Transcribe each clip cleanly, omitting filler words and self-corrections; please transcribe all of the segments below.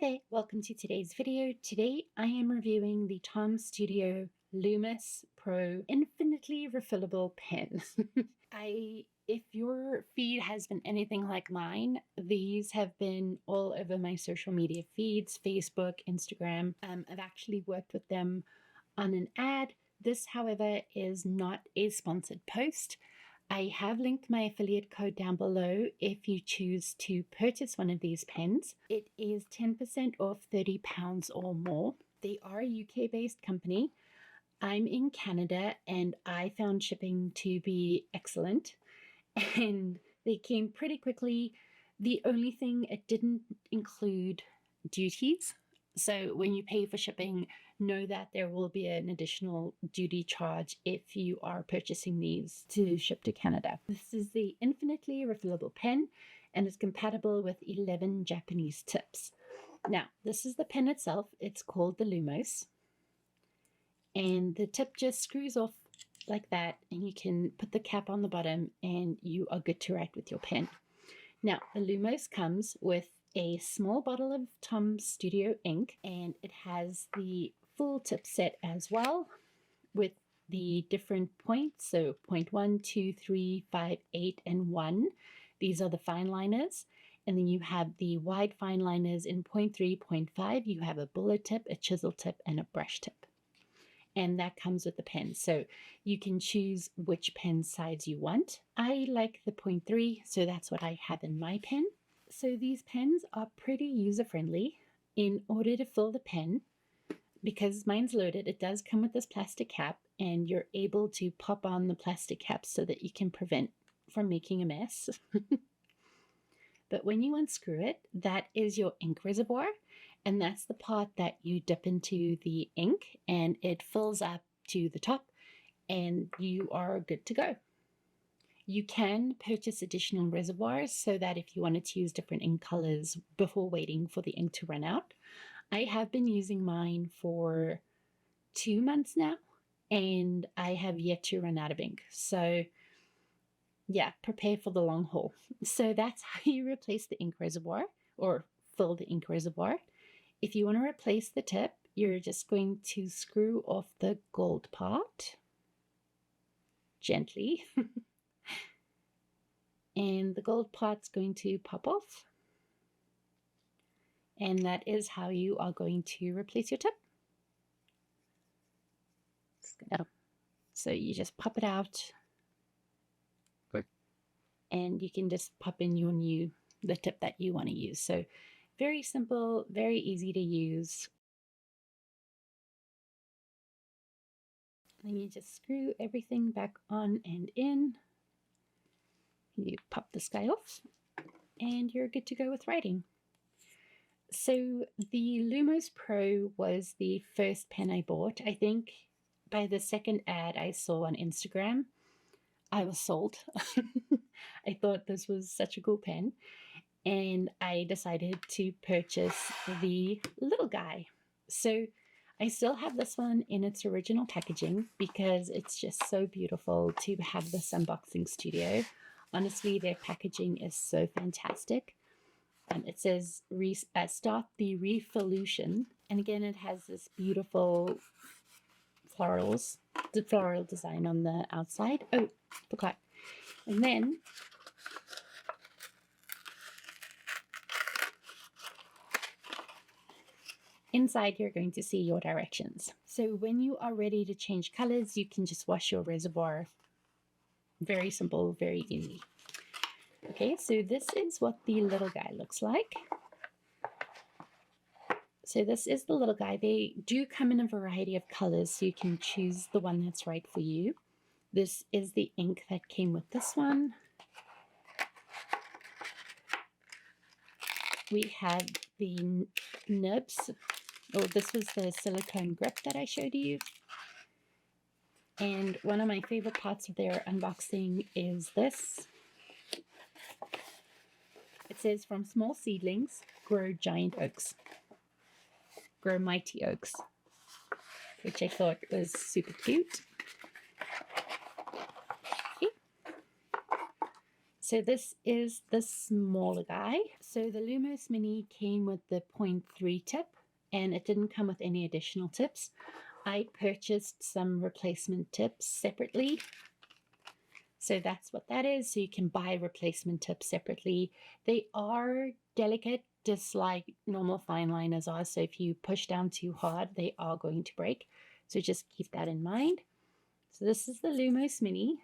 there, welcome to today's video. Today I am reviewing the Tom Studio Lumos Pro Infinitely Refillable Pen. If your feed has been anything like mine, these have been all over my social media feeds, Facebook, Instagram. I've actually worked with them on an ad. This, however, is not a sponsored post. I have linked my affiliate code down below if you choose to purchase one of these pens. It is 10% off £30 or more. They are a UK-based company. I'm in Canada and I found shipping to be excellent and they came pretty quickly. The only thing, it didn't include duties. So when you pay for shipping, know that there will be an additional duty charge if you are purchasing these to ship to Canada. This is the Infinitely Refillable Pen and is compatible with 11 Japanese tips. Now, this is the pen itself. It's called the Lumos. And the tip just screws off like that and you can put the cap on the bottom and you are good to write with your pen. Now, the Lumos comes with a small bottle of Tom Studio ink, and it has the full tip set as well with the different points. So point 1, 2, 3, 5, 8, and 1. These are the fine liners. And then you have the wide fine liners in point 3, point 5. You have a bullet tip, a chisel tip, and a brush tip. And that comes with the pen. So you can choose which pen size you want. I like the point 3, so that's what I have in my pen. So these pens are pretty user-friendly. In order to fill the pen, because mine's loaded, it does come with this plastic cap and you're able to pop on the plastic cap so that you can prevent from making a mess. But when you unscrew it, that is your ink reservoir, and that's the part that you dip into the ink and it fills up to the top and you are good to go. You can purchase additional reservoirs so that if you wanted to use different ink colors before waiting for the ink to run out. I have been using mine for 2 months now and I have yet to run out of ink. So yeah, prepare for the long haul. So that's how you replace the ink reservoir or fill the ink reservoir. If you want to replace the tip, you're just going to screw off the gold part gently. And the gold part's going to pop off. And that is how you are going to replace your tip. So you just pop it out. Good. And you can just pop in the tip that you want to use. So very simple, very easy to use. Then you just screw everything back on and in. You pop this guy off and you're good to go with writing. So the Lumos Pro was the first pen I bought. I think by the second ad I saw on Instagram, I was sold. I thought this was such a cool pen and I decided to purchase the little guy. So I still have this one in its original packaging because it's just so beautiful to have this unboxing studio. Honestly, their packaging is so fantastic. It says, start the refillution. And again, it has this beautiful floral design on the outside. Oh, forgot. And then inside, you're going to see your directions. So when you are ready to change colors, you can just wash your reservoir. Very simple, very easy. Okay, so this is what the little guy looks like. So this is the little guy. They do come in a variety of colors, so you can choose the one that's right for you. This is the ink that came with this one. We have the nibs. Oh, this was the silicone grip that I showed you. And one of my favorite parts of their unboxing is this. It says, from small seedlings, grow giant oaks. Grow mighty oaks. Which I thought was super cute. Okay. So this is the smaller guy. So the Lumos Mini came with the 0.3 tip, and it didn't come with any additional tips. I purchased some replacement tips separately. So that's what that is. So you can buy replacement tips separately. They are delicate, just like normal fine liners are. So if you push down too hard, they are going to break. So just keep that in mind. So this is the Lumos Mini.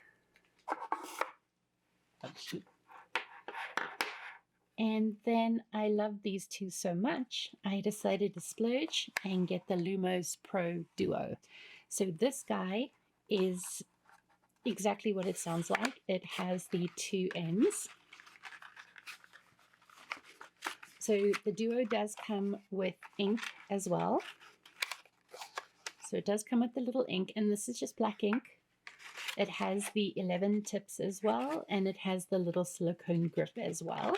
And then I love these two so much, I decided to splurge and get the Lumos Pro Duo. So this guy is exactly what it sounds like. It has the two ends. So the Duo does come with ink as well. So it does come with the little ink, and this is just black ink. It has the 11 tips as well, and it has the little silicone grip as well.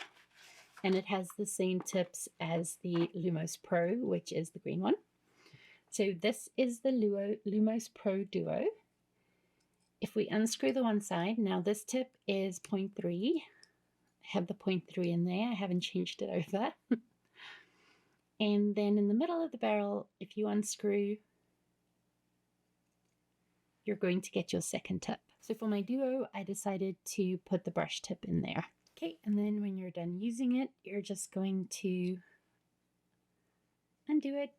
And it has the same tips as the Lumos Pro, which is the green one. So this is the Lumos Pro Duo. If we unscrew the one side, now this tip is 0.3. I have the 0.3 in there. I haven't changed it over. And then in the middle of the barrel, if you unscrew, you're going to get your second tip. So for my Duo, I decided to put the brush tip in there. Okay, and then when you're done using it, you're just going to undo it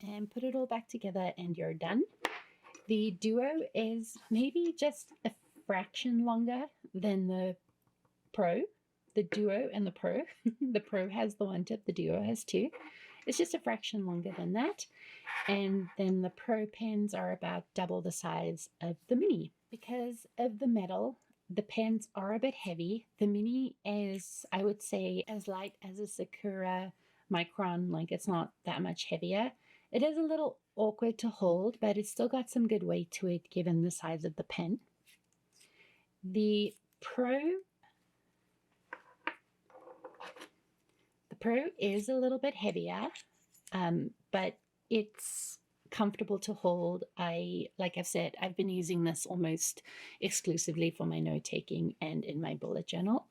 and put it all back together, and you're done. The Duo is maybe just a fraction longer than the Pro. The Duo and the Pro. The Pro has the one tip, the Duo has two. It's just a fraction longer than that. And then the Pro pens are about double the size of the Mini. Because of the metal, the pens are a bit heavy. The Mini is, I would say, as light as a Sakura Micron. Like, it's not that much heavier. It is a little awkward to hold, but it's still got some good weight to it given the size of the pen. The Pro is a little bit heavier, but it's comfortable to hold. Like I've said, I've been using this almost exclusively for my note-taking and in my bullet journal,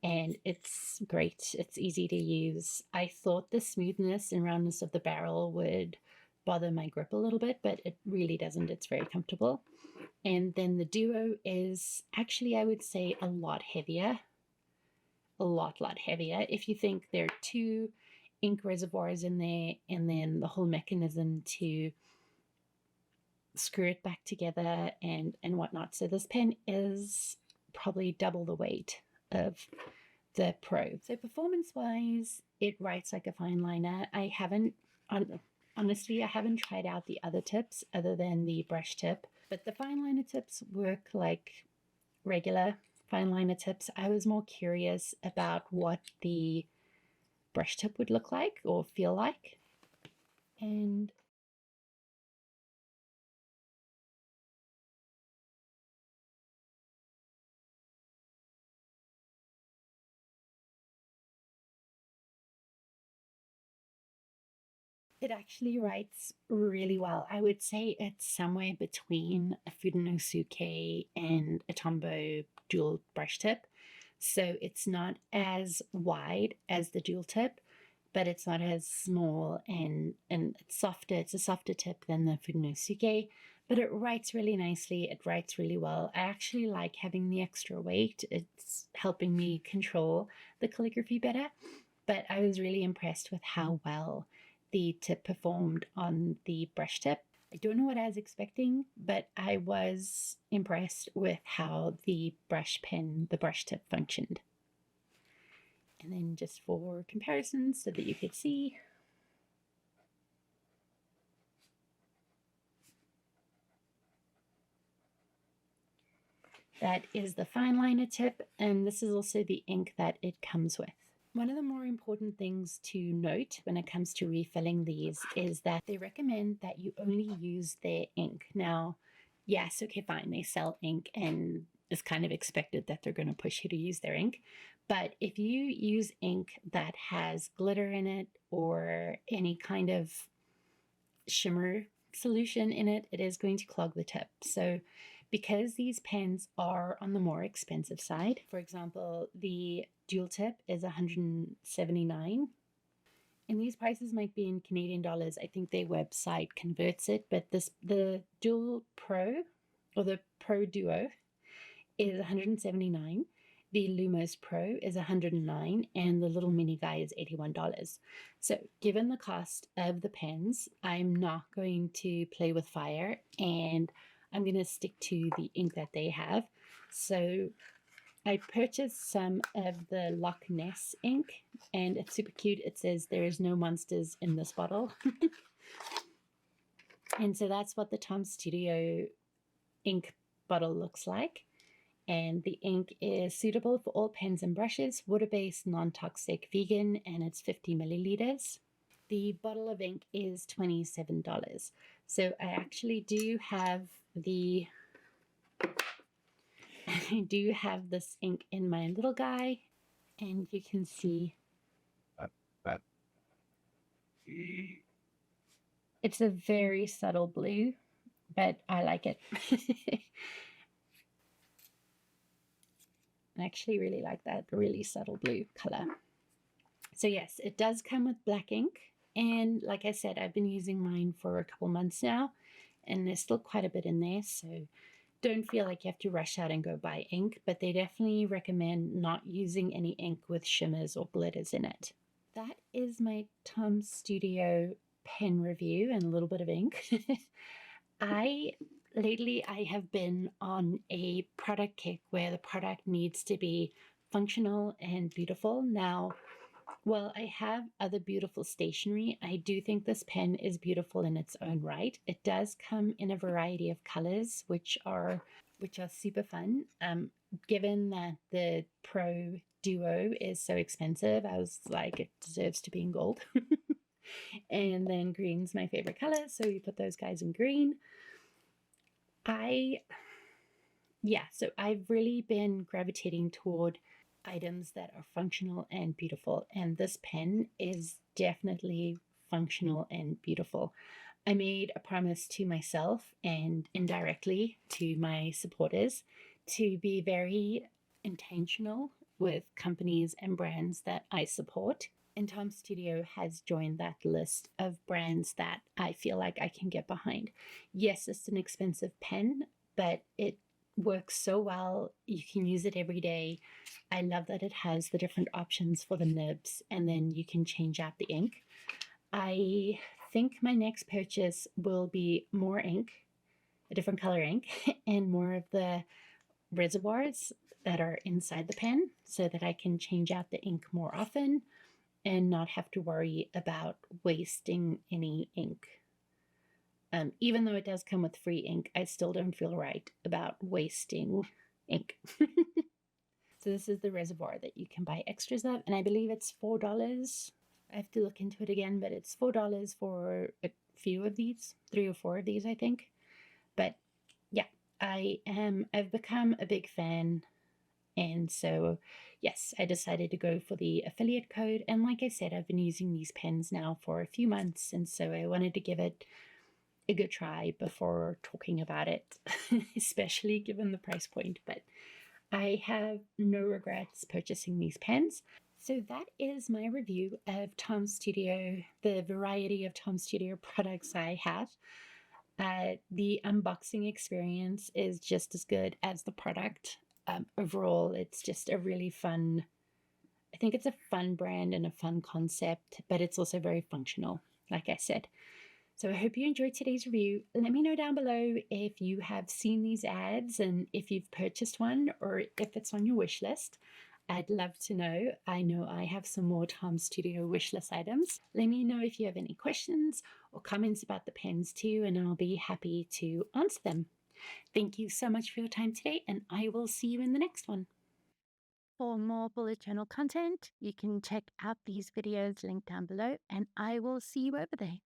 and it's great. It's easy to use. I thought the smoothness and roundness of the barrel would bother my grip a little bit, but it really doesn't. It's very comfortable. And then the Duo is actually, I would say, a lot heavier. A lot heavier. If you think there are two ink reservoirs in there and then the whole mechanism to screw it back together and whatnot. So this pen is probably double the weight of the Pro. So performance-wise, it writes like a fine liner. Honestly, I haven't tried out the other tips other than the brush tip, but the fine liner tips work like regular fine liner tips. I was more curious about what the brush tip would look like or feel like. And it actually writes really well. I would say it's somewhere between a Fudenosuke and a Tombow dual brush tip. So it's not as wide as the dual tip, but it's not as small, and it's softer. It's a softer tip than the Fudenosuke, but it writes really nicely. It writes really well. I actually like having the extra weight. It's helping me control the calligraphy better, but I was really impressed with how well the tip performed on the brush tip. I don't know what I was expecting, but I was impressed with how the brush tip functioned. And then just for comparison so that you could see, that is the fine liner tip, and this is also the ink that it comes with. One of the more important things to note when it comes to refilling these is that they recommend that you only use their ink. Now, yes, okay, fine, they sell ink and it's kind of expected that they're going to push you to use their ink. But if you use ink that has glitter in it or any kind of shimmer solution in it, it is going to clog the tip. So Because these pens are on the more expensive side, for example, the dual tip is $179. And these prices might be in Canadian dollars. I think their website converts it, but the Dual Pro or the Pro Duo is $179. The Lumos Pro is $109, and the little mini guy is $81. So, given the cost of the pens, I'm not going to play with fire, and I'm going to stick to the ink that they have. So, I purchased some of the Loch Ness ink, and it's super cute. It says there is no monsters in this bottle. And so that's what the Tom Studio ink bottle looks like. And the ink is suitable for all pens and brushes, water-based, non-toxic, vegan, and it's 50 milliliters. The bottle of ink is $27. So I actually do have I do have this ink in my little guy, and you can see it's a very subtle blue, but I like it. I actually really like that really subtle blue color. So yes, it does come with black ink. And like I said, I've been using mine for a couple months now, and there's still quite a bit in there. So don't feel like you have to rush out and go buy ink, but they definitely recommend not using any ink with shimmers or glitters in it. That is my Tom Studio pen review and a little bit of ink. Lately I have been on a product kick where the product needs to be functional and beautiful. Now, while I have other beautiful stationery, I do think this pen is beautiful in its own right. It does come in a variety of colors, which are super fun. Given that the Pro Duo is so expensive, I was like, it deserves to be in gold. And then green's my favorite color, so we put those guys in green. So I've really been gravitating toward items that are functional and beautiful, and this pen is definitely functional and beautiful. I made a promise to myself and indirectly to my supporters to be very intentional with companies and brands that I support. And Tom Studio has joined that list of brands that I feel like I can get behind. Yes, it's an expensive pen, but it works so well. You can use it every day. I love that it has the different options for the nibs, and then you can change out the ink. I think my next purchase will be more ink, a different color ink, and more of the reservoirs that are inside the pen so that I can change out the ink more often and not have to worry about wasting any ink. Even though it does come with free ink, I still don't feel right about wasting ink. So this is the reservoir that you can buy extras of, and I believe it's $4. I have to look into it again, but it's $4 for a few of these, 3 or 4 of these, I think. But yeah, I've become a big fan. And so, yes, I decided to go for the affiliate code. And like I said, I've been using these pens now for a few months. And so I wanted to give it a good try before talking about it, especially given the price point. But I have no regrets purchasing these pens. So that is my review of Tom Studio, the variety of Tom Studio products I have. The unboxing experience is just as good as the product. Overall, it's just a really fun, I think it's a fun brand and a fun concept, but it's also very functional, like I said. So I hope you enjoyed today's review. Let me know down below if you have seen these ads and if you've purchased one or if it's on your wish list. I'd love to know. I know I have some more Tom Studio wish list items. Let me know if you have any questions or comments about the pens too, and I'll be happy to answer them. Thank you so much for your time today, and I will see you in the next one. For more bullet journal content, you can check out these videos linked down below, and I will see you over there.